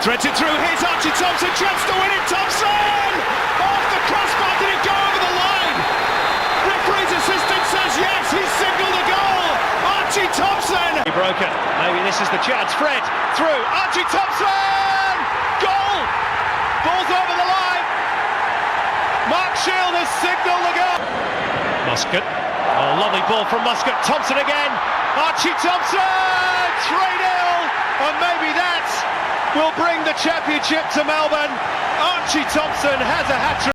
Threads it through, here's Archie Thompson, chance to win it, Thompson! Off the crossbar, did it go over the line? Referee's assistant says yes, he's signalled a goal! Archie Thompson! Broken, maybe this is the chance, Fred, through, Archie Thompson! Goal! Ball's over the line! Mark Shield has signalled the goal! Muscat, oh lovely ball from Muscat, Thompson again, Archie Thompson! 3-0, and maybe that will bring the championship to Melbourne. Archie Thompson has a hat-trick.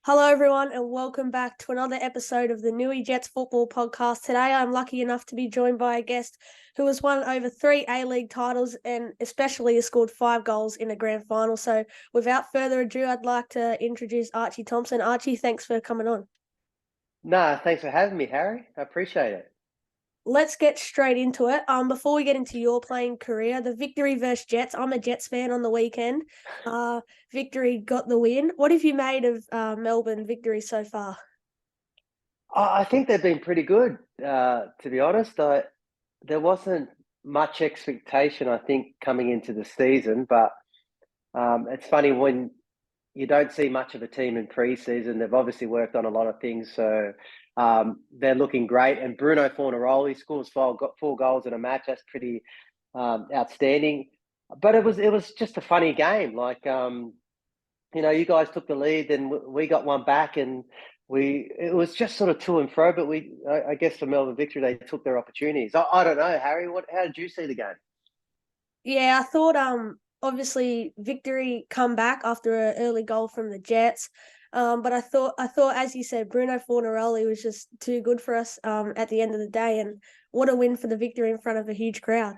Hello everyone and welcome back to another episode of the Newey Jets Football Podcast. Today I'm lucky enough to be joined by a guest who has won over 3 A-League titles and especially has scored 5 goals in a grand final. So without further ado, I'd like to introduce Archie Thompson. Archie, thanks for coming on. Nah, thanks for having me, Harry. I appreciate it. Let's get straight into it. Before we get into your playing career, the Victory versus Jets. I'm a Jets fan on the weekend. Victory got the win. What have you made of Melbourne Victory so far? I think they've been pretty good, to be honest. There wasn't much expectation, I think, coming into the season, but it's funny when you don't see much of a team in pre-season. They've obviously worked on a lot of things, so they're looking great. And Bruno Fornaroli scores 4 goals in a match. That's pretty outstanding. But it was just a funny game. Like, you guys took the lead, then we got one back, and it was just sort of to and fro. But I guess for Melbourne Victory, they took their opportunities. I don't know, Harry. How did you see the game? Yeah, I thought obviously Victory come back after an early goal from the Jets. But I thought, as you said, Bruno Fornaroli was just too good for us at the end of the day. And what a win for the Victory in front of a huge crowd.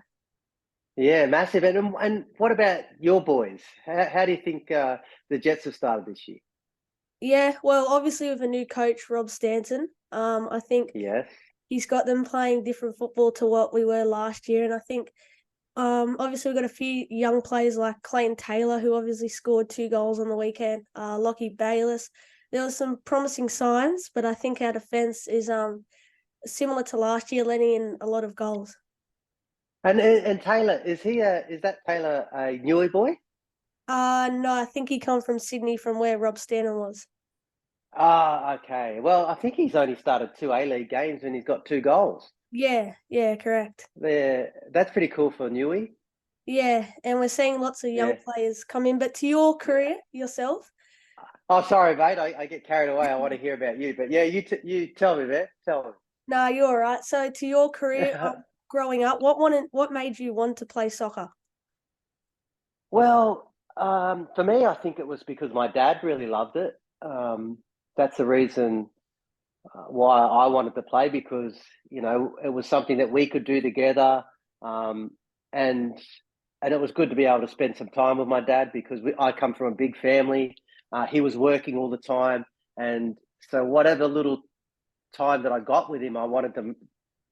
Yeah, massive. And what about your boys? How do you think the Jets have started this year? Yeah, well, obviously with a new coach, Rob Stanton, I think Yes, he's got them playing different football to what we were last year. And I think obviously we've got a few young players like Clayton Taylor, who obviously scored 2 goals on the weekend, Lockie Bayliss. There were some promising signs, but I think our defence is similar to last year, letting in a lot of goals. and Taylor, is that Taylor a Newey boy? No, I think he come from Sydney, from where Rob Stanton was. Okay. Well, I think he's only started 2 A-League games and he's got 2 goals. Yeah, correct. That's pretty cool for Newey. Yeah, and we're seeing lots of young players come in. But to your career yourself? Oh, sorry, mate. I get carried away. I want to hear about you. But yeah, you tell me, man. Tell me. No, you're all right. So to your career growing up, what made you want to play soccer? Well, for me, I think it was because my dad really loved it. That's the reason why I wanted to play, because it was something that we could do together, and it was good to be able to spend some time with my dad, because I come from a big family. He was working all the time, and so whatever little time that I got with him, I wanted to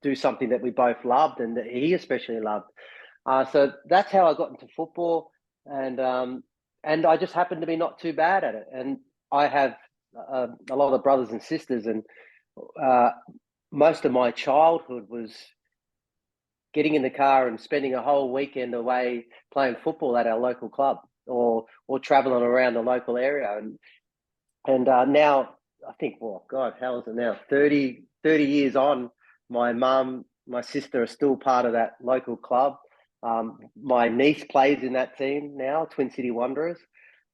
do something that we both loved and that he especially loved. So that's how I got into football, and I just happened to be not too bad at it. And I have a lot of brothers and sisters, and most of my childhood was getting in the car and spending a whole weekend away playing football at our local club, or traveling around the local area. And now I think, well, God, how is it now? 30 years on, my mum, my sister are still part of that local club. My niece plays in that team now, Twin City Wanderers.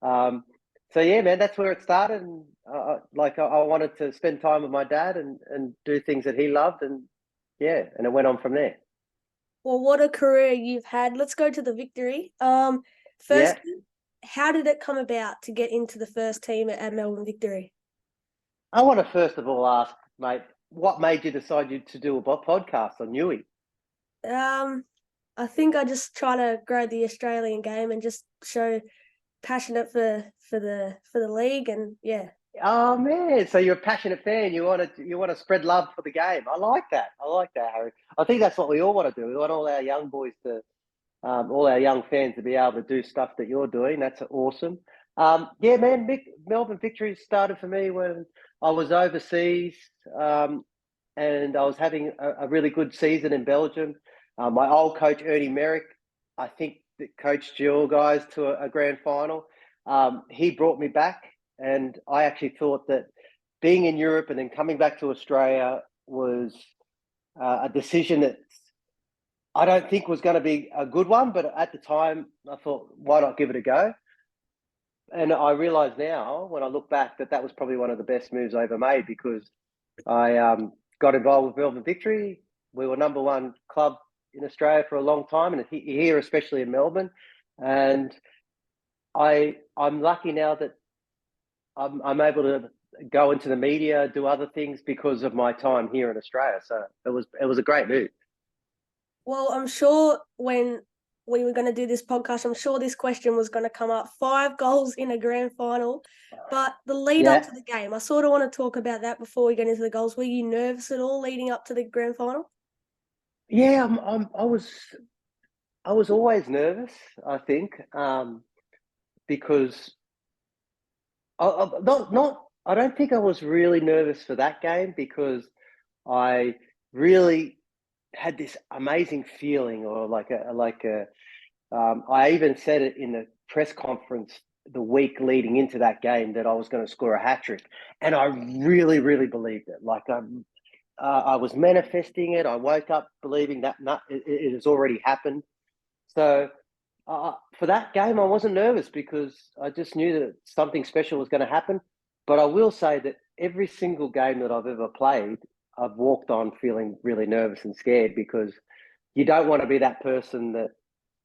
So yeah, man, that's where it started. And I wanted to spend time with my dad and do things that he loved, and it went on from there. Well, what a career you've had. Let's go to the Victory. First, how did it come about to get into the first team at Melbourne Victory? I want to first of all ask, mate, what made you decide to do a podcast on Newey? I think I just try to grow the Australian game and just show passionate for the league, and yeah. Oh man, so you're a passionate fan. You want to spread love for the game. I like that, Harry. I think that's what we all want to do. We want all our young boys to, all our young fans to be able to do stuff that you're doing. That's awesome. Yeah, man. Melbourne Victory started for me when I was overseas, and I was having a really good season in Belgium. My old coach, Ernie Merrick, I think that coached your guys to a grand final. He brought me back, and I actually thought that being in Europe and then coming back to Australia was a decision that I don't think was going to be a good one. But at the time, I thought, why not give it a go? And I realise now, when I look back, that that was probably one of the best moves I ever made, because I got involved with Melbourne Victory. We were number one club in Australia for a long time, and here, especially in Melbourne. And I'm lucky now that I'm able to go into the media, do other things because of my time here in Australia. So it was a great move. Well, I'm sure when we were going to do this podcast, I'm sure this question was going to come up. 5 goals in a grand final. But the lead up to the game, I sort of want to talk about that before we get into the goals. Were you nervous at all leading up to the grand final? Yeah, I was always nervous, I think, because I don't think I was really nervous for that game, because I really had this amazing feeling, or I even said it in the press conference the week leading into that game, that I was going to score a hat trick, and I really, really believed it. I was manifesting it. I woke up believing that it has already happened. So for that game, I wasn't nervous, because I just knew that something special was going to happen. But I will say that every single game that I've ever played, I've walked on feeling really nervous and scared, because you don't want to be that person that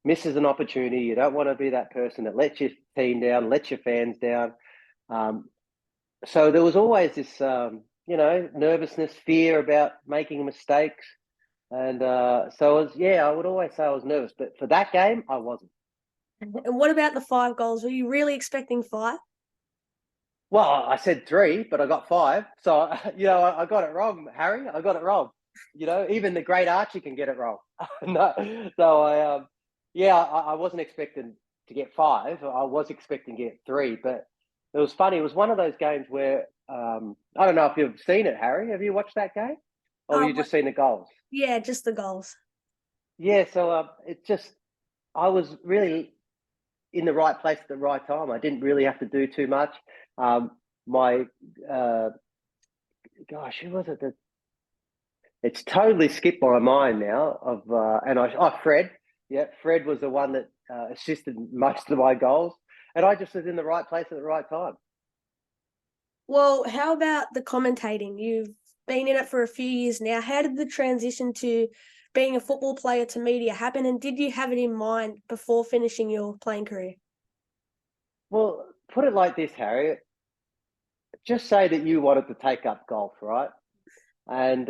misses an opportunity. You don't want to be that person that lets your team down, lets your fans down. So there was always this, nervousness, fear about making mistakes. And so I would always say I was nervous. But for that game, I wasn't. And what about the 5 goals? Were you really expecting 5? Well, I said 3, but I got 5. So, I got it wrong, Harry. I got it wrong. Even the great Archie can get it wrong. No, so I wasn't expecting to get 5. I was expecting to get 3, but it was funny. It was one of those games where I don't know if you've seen it, Harry. Have you watched that game, or have you just seen the goals? Yeah, just the goals. Yeah. So I was really in the right place at the right time. I didn't really have to do too much. My gosh, who was it that? It's totally skipped my mind now. Fred. Yeah, Fred was the one that assisted most of my goals, and I just was in the right place at the right time. Well, how about the commentating? You've been in it for a few years now. How did the transition to being a football player to media happen, and did you have it in mind before finishing your playing career? Well, put it like this, Harry. Just say that you wanted to take up golf, right? And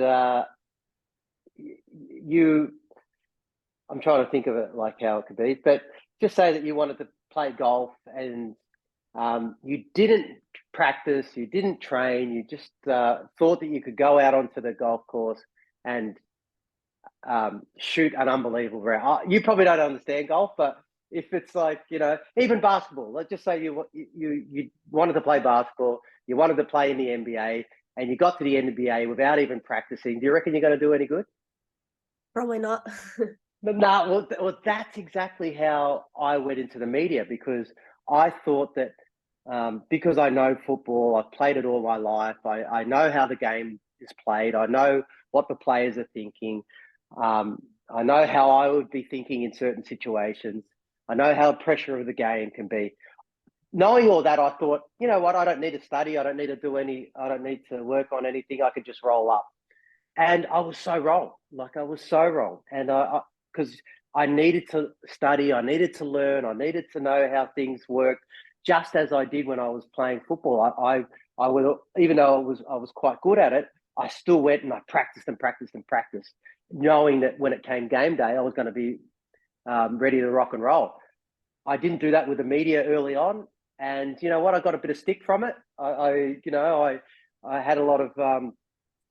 I'm trying to think of it like how it could be, but just say that you wanted to play golf, and you didn't practice, you didn't train, you just thought that you could go out onto the golf course and shoot an unbelievable round. You probably don't understand golf, but if it's like, even basketball, let's just say you wanted to play basketball, you wanted to play in the NBA, and you got to the NBA without even practicing, do you reckon you're going to do any good? Probably not. No, well, that's exactly how I went into the media, because I thought that because I know football, I've played it all my life, I know how the game is played, I know what the players are thinking, I know how I would be thinking in certain situations, I know how the pressure of the game can be. Knowing all that, I thought, you know what, I don't need to study, I don't need to work on anything, I could just roll up. And I was so wrong. I was so wrong. And because I needed to study, I needed to learn, I needed to know how things worked, just as I did when I was playing football. I would, even though I was quite good at it, I still went and I practiced and practiced and practiced, knowing that when it came game day, I was going to be ready to rock and roll. I didn't do that with the media early on, and you know what? I got a bit of stick from it. I had a lot of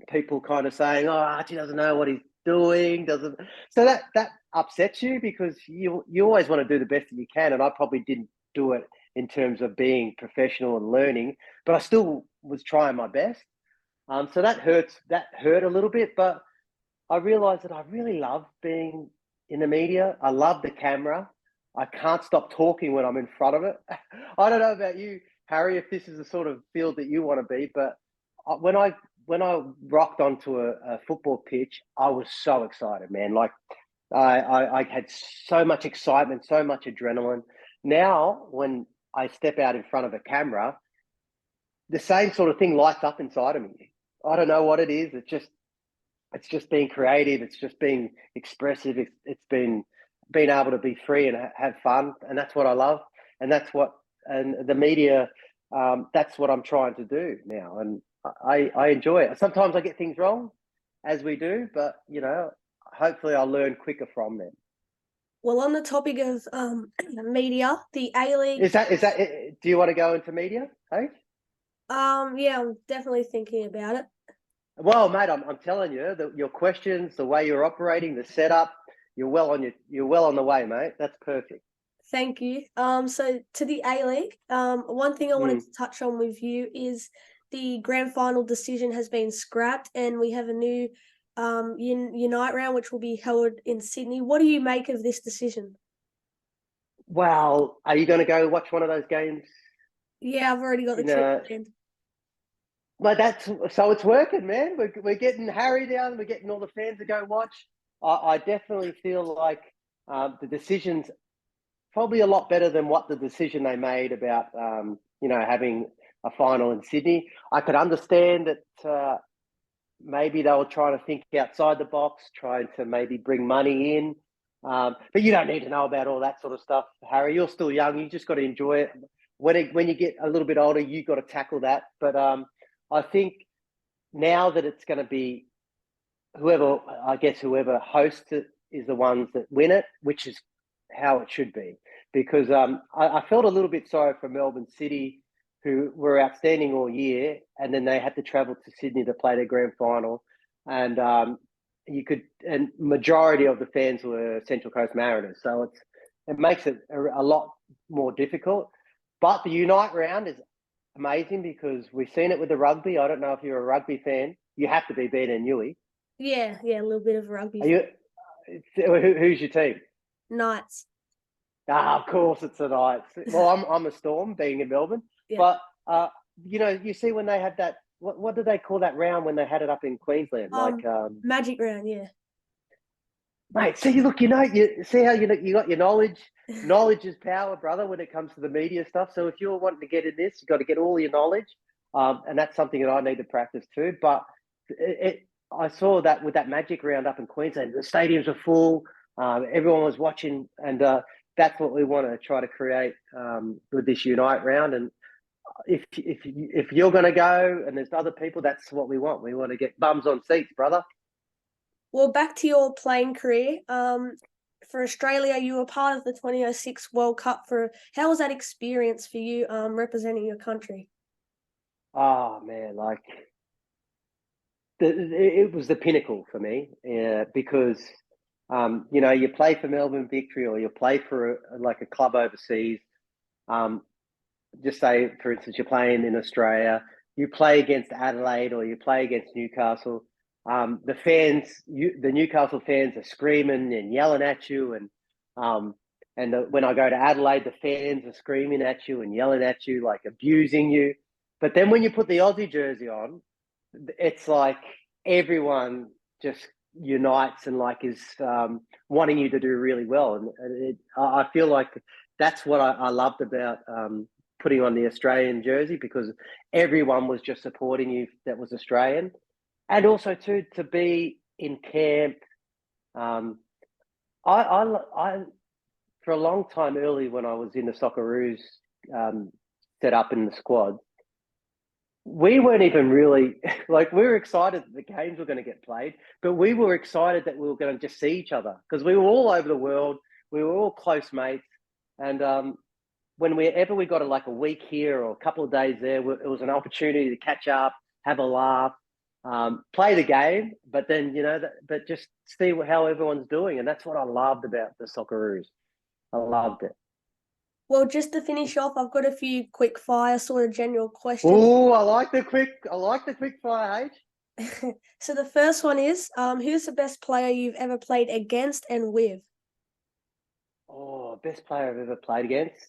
people kind of saying, "Oh, Archie doesn't know what he's doing." Doesn't so that upsets you, because you always want to do the best that you can, and I probably didn't do it in terms of being professional and learning, but I still was trying my best. So that hurts. That hurt a little bit, but I realised that I really love being in the media. I love the camera. I can't stop talking when I'm in front of it. I don't know about you, Harry, if this is the sort of field that you want to be, but when I rocked onto a football pitch, I was so excited, man. Like I had so much excitement, so much adrenaline. Now, when I step out in front of a camera, the same sort of thing lights up inside of me. I don't know what it is. It's just being creative. It's just being expressive. It's been being able to be free and have fun, and that's what I love. And that's what and the media. That's what I'm trying to do now, and I enjoy it. Sometimes I get things wrong, as we do, but hopefully I'll learn quicker from them. Well, on the topic of media, the A-League. Is that? Do you want to go into media? Hey. Yeah, I'm definitely thinking about it. Well, mate, I'm telling you that your questions, the way you're operating, the setup, you're well on the way, mate. That's perfect. Thank you. So to the A-League, one thing I wanted to touch on with you is the grand final decision has been scrapped, and we have a new Unite round which will be held in Sydney. What do you make of this decision? Well, are you going to go watch one of those games? Yeah, I've already got the trip planned. But so it's working, man. We're getting Harry down. We're getting all the fans to go watch. I definitely feel like the decision's probably a lot better than what the decision they made about having a final in Sydney. I could understand that maybe they were trying to think outside the box, trying to maybe bring money in. But you don't need to know about all that sort of stuff, Harry. You're still young. You just got to enjoy it. When you get a little bit older, you've got to tackle that. But I think now that it's going to be whoever hosts it is the ones that win it, which is how it should be. Because I felt a little bit sorry for Melbourne City, who were outstanding all year, and then they had to travel to Sydney to play their grand final. And and majority of the fans were Central Coast Mariners. So it makes it a lot more difficult. But the Unite round is amazing because we've seen it with the rugby. I don't know if you're a rugby fan. You have to be being a Newey. Yeah, a little bit of rugby. Who's your team? Knights. Of course it's the Knights. Well, I'm a Storm, being in Melbourne. Yeah. But you see when they had that. What did they call that round when they had it up in Queensland? Magic round, yeah. Mate, see, look, you see how you got your knowledge. Knowledge is power, brother, when it comes to the media stuff. So if you're wanting to get in this, you've got to get all your knowledge. And that's something that I need to practice too. But I saw that with that Magic round up in Queensland, the stadiums are full. Everyone was watching. And that's what we want to try to create with this Unite round. And if you're going to go and there's other people, that's what we want. We want to get bums on seats, brother. Well, back to your playing career. For Australia, you were part of the 2006 World Cup. How was that experience for you representing your country? Oh, man, it was the pinnacle for me because, you play for Melbourne Victory or you play for a club overseas. Just say, for instance, you're playing in Australia, you play against Adelaide or you play against Newcastle. The fans, the Newcastle fans are screaming and yelling at you. And when I go to Adelaide, the fans are screaming at you and yelling at you, like abusing you. But then when you put the Aussie jersey on, it's like everyone just unites and is wanting you to do really well. And I feel like that's what I loved about putting on the Australian jersey, because everyone was just supporting you that was Australian. And also too, to be in camp. I for a long time early when I was in the Socceroos set up in the squad, we weren't even really we were excited that the games were going to get played, but we were excited that we were going to just see each other because we were all over the world. We were all close mates. And whenever we got a week here or a couple of days there, it was an opportunity to catch up, have a laugh, play the game, but then, but just see how everyone's doing. And that's what I loved about the Socceroos. I loved it. Well, just to finish off, I've got a few quick fire sort of general questions. Oh, I like the quick fire, So the first one is, who's the best player you've ever played against and with? Oh, best player I've ever played against.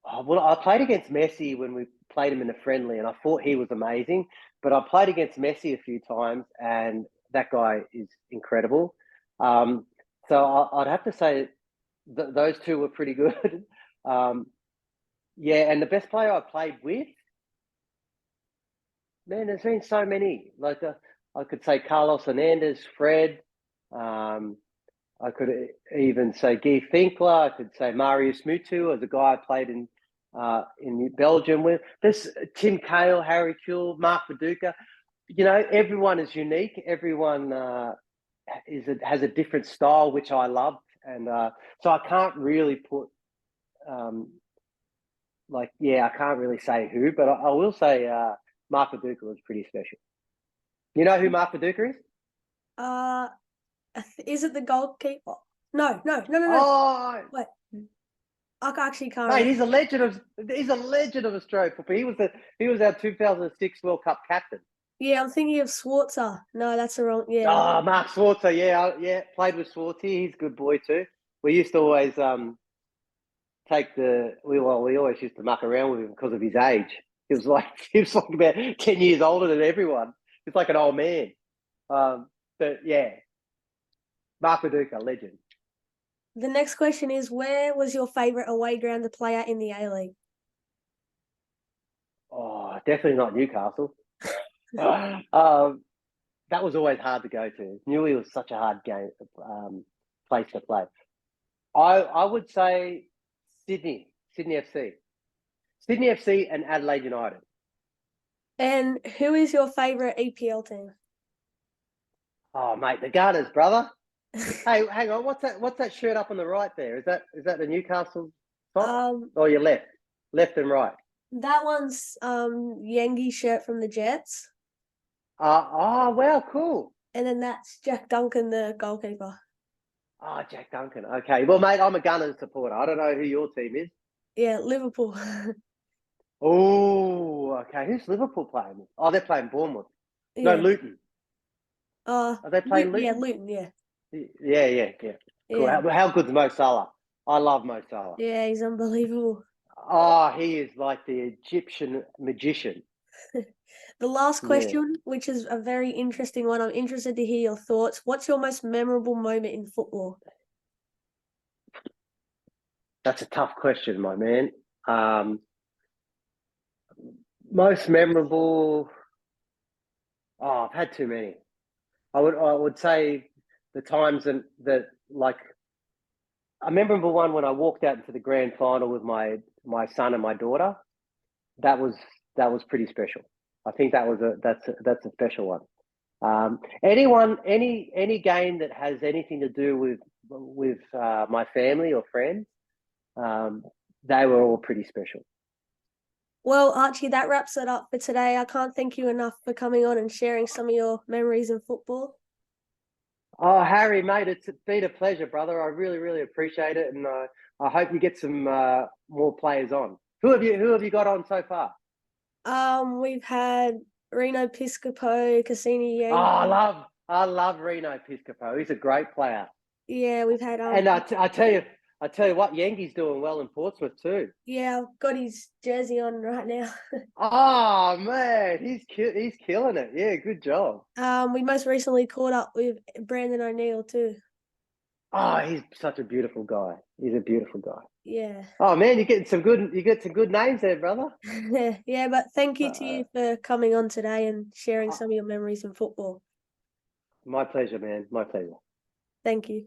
Oh, well, I played against Messi when we played him in a friendly, and I thought he was amazing. But I played against Messi a few times, and that guy is incredible. Um, so I'd have to say those two were pretty good. um, yeah, and the best player I played with, man, there's been so many. Like I could say Carlos Hernandez, Fred. Um, I could even say Guy Finkler. I could say Marius Mutu as a guy I played in Belgium with. There's Tim Cahill, Harry Kuehl, Mark Viduka. You know, everyone is unique. Everyone has a different style, which I loved, and so I can't really put I can't really say who, but I will say Mark Viduka was pretty special. You know who Mark Viduka is? Is it the goalkeeper? No. Oh, Wait, I actually can't mate, remember. he's a legend of Australian football. He was our 2006 World Cup captain. Yeah, I'm thinking of Schwarzer. No, that's the wrong. Yeah. Oh, Mark Schwarzer, yeah, played with Schwarzer. He's a good boy too. We used to always we always used to muck around with him because of his age. He was like about 10 years older than everyone. He's like an old man. But yeah, Mark Viduka, legend. The next question is, where was your favourite away ground to play at in the A-League? Oh, definitely not Newcastle. That was always hard to go to. Newey was such a hard place to play. I would say Sydney FC. Sydney FC and Adelaide United. And who is your favourite EPL team? Oh, mate, the Gunners, brother. Hey, hang on. What's that shirt up on the right there? Is that the Newcastle top? Or your left and right? That one's Yengi shirt from the Jets. Oh, wow, cool. And then that's Jack Duncan, the goalkeeper. Oh, Jack Duncan. Okay. Well, mate, I'm a Gunners supporter. I don't know who your team is. Yeah, Liverpool. Oh, okay. Who's Liverpool playing? Oh, they're playing Bournemouth. Yeah. No, Luton. Are they playing Luton? Yeah, Luton, yeah. Yeah. Cool. Yeah. How good's Mo Salah? I love Mo Salah. Yeah, he's unbelievable. Oh, he is like the Egyptian magician. The last question, which is a very interesting one. I'm interested to hear your thoughts. What's your most memorable moment in football? That's a tough question, my man. Most memorable. Oh, I've had too many. I would say the times that like a memorable one when I walked out into the grand final with my son and my daughter. That was pretty special. I think that's a special one. Any game that has anything to do with my family or friends, they were all pretty special. Well, Archie, that wraps it up for today. I can't thank you enough for coming on and sharing some of your memories in football. Oh, Harry, mate, it's been a pleasure, brother. I really, really appreciate it, and I hope you get some more players on. Who have you got on so far? We've had Reno Piscopo, Cassini Yang. Oh, I love Reno Piscopo. He's a great player. Yeah, we've had and I tell you what, Yangi's doing well in Portsmouth too. Yeah, I've got his jersey on right now. Oh man, he's killing it. Yeah, good job. We most recently caught up with Brandon O'Neill too. Oh, he's such a beautiful guy. He's a beautiful guy. Yeah. Oh man, you get some good names there, brother. Yeah, but thank you to you for coming on today and sharing some of your memories in football. My pleasure, man. My pleasure. Thank you.